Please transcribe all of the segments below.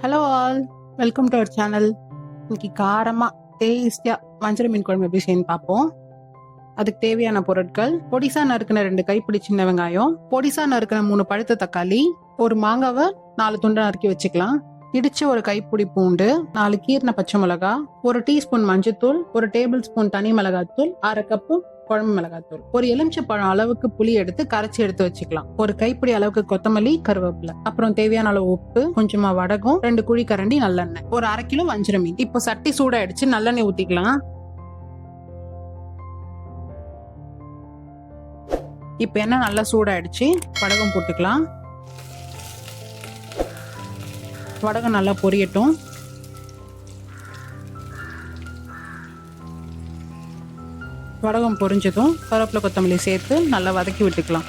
Hello all, welcome to our channel. இன்னைக்கு காரமாக டேஸ்டியாக வஞ்சர மீன் குழம்பு எப்படி செய்யணும் பார்ப்போம். அதுக்கு தேவையான பொருட்கள்: பொடிசா நறுக்கின 2 கைப்பிடி சின்ன வெங்காயம், பொடிசா நறுக்கின 3 பழுத்த தக்காளி, ஒரு மாங்காவை 4 துண்டா நறுக்கி வச்சுக்கலாம், இடிச்ச ஒரு கைப்பிடி பூண்டு, 4 கீர்ன பச்சை மிளகா, 1 டீஸ்பூன் மஞ்சத்தூள், 1 டேபிள் ஸ்பூன் தனி மிளகாத்தூள், 1/2 கப்பு குழம்பு மிளகாத்தூள், ஒரு எலுமிச்சப்பழம் அளவுக்கு புளி எடுத்து கரைச்சி எடுத்து வச்சுக்கலாம், ஒரு கைப்பிடி அளவுக்கு கொத்தமல்லி, கருவேப்பிலை, அப்புறம் தேவையான அளவு உப்பு, கொஞ்சமா வடகம், 2 குழிக்கரண்டி நல்லெண்ணெய், ஒரு 1/2 கிலோ வஞ்சர மீன். இப்போ சட்டி சூடாயிடுச்சு, நல்லெண்ணெய் ஊத்திக்கலாம். இப்ப எண்ணெய் நல்லா சூடாயிடுச்சு, வடகம் போட்டுக்கலாம். வடகம் நல்லா பொரியட்டும். வடகம் பொரிஞ்சதும் கருவேப்பிலை கொத்தமல்லி சேர்த்து நல்லா வதக்கி விட்டுக்கலாம்.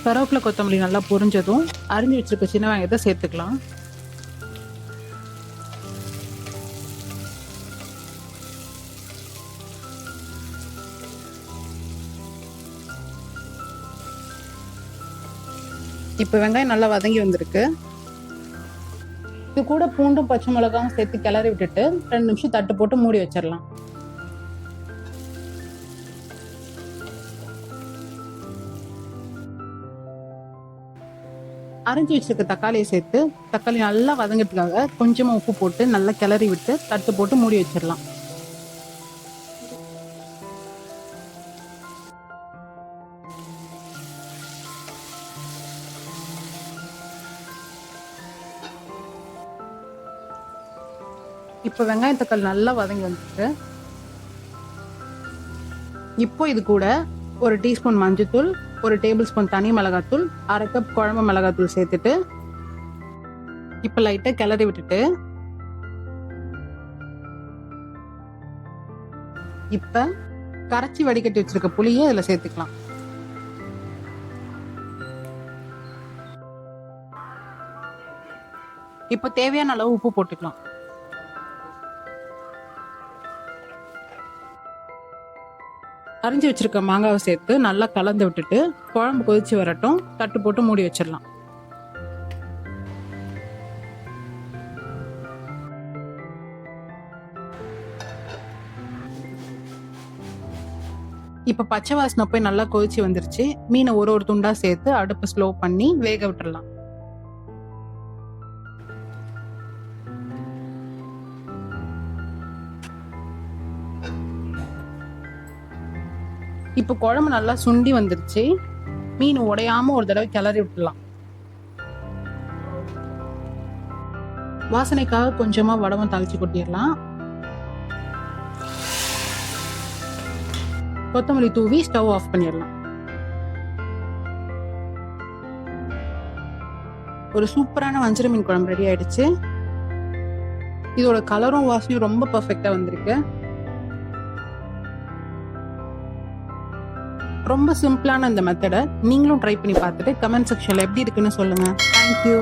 கருவேப்பிலை கொத்தமல்லி நல்லா பொரிஞ்சதும் அரிஞ்சு வச்சிருக்க சின்ன வெங்காயத்தை சேர்த்துக்கலாம். இப்போ வெங்காயம் நல்லா வதங்கி வந்திருக்கு. இது கூட பூண்டும் பச்சை மிளகாவும் சேர்த்து கிளறி விட்டுட்டு 2 நிமிஷம் தட்டு போட்டு மூடி வச்சிடலாம். அரைஞ்சி வச்சிருக்க தக்காளியை சேர்த்து தக்காளி நல்லா வதங்கிறதுக்காக கொஞ்சமா உப்பு போட்டு நல்லா கிளறி விட்டு தட்டு போட்டு மூடி வச்சிடலாம். இப்போ வெங்காயம் தக்காளி நல்லா வதங்கி வந்துருக்கு. இப்போ இது கூட 1 டீஸ்பூன் மஞ்சத்தூள், 1 டேபிள் ஸ்பூன் தனி மிளகாத்தூள், 1/2 கப் குழம்பு மிளகாத்தூள் சேர்த்துட்டு இப்போ லைட்டா கிளறி விட்டுட்டு இப்ப கரைச்சி வடிகட்டி வச்சிருக்க புளியை இதுல சேர்த்துக்கலாம். இப்போ தேவையான அளவு உப்பு போட்டுக்கலாம். அரிஞ்சு வச்சிருக்க மாங்காவை சேர்த்து நல்லா கலந்து விட்டுட்டு குழம்பு கொதிச்சு வரட்டும், தட்டு போட்டு மூடி வச்சிடலாம். இப்ப பச்சை வாசனை போய் நல்லா கொதிச்சு வந்துருச்சு. மீனை ஒரு துண்டா சேர்த்து அடுப்பை ஸ்லோ பண்ணி வேக விட்டுடலாம். இப்போ குழம்பு நல்லா சுண்டி வந்துருச்சு. மீன் உடையாம ஒரு தடவை கிளறி விட்டுலாம். வாசனைக்காக கொஞ்சமா வடகம் தாளிச்சு கொட்டிடலாம். கொத்தமல்லி தூவி ஸ்டவ் ஆஃப் பண்ணிடலாம். ஒரு சூப்பரான வஞ்சர மீன் குழம்பு ரெடி ஆயிடுச்சு. இதோட கலரும் வாசனையும் ரொம்ப பர்ஃபெக்டா வந்திருக்கு. ரொம்ப சிம்பிளான இந்த மெத்தடை நீங்களும் ட்ரை பண்ணி பார்த்துட்டு கமெண்ட் செக்ஷன்ல எப்படி இருக்குன்னு சொல்லுங்க. தேங்க்யூ.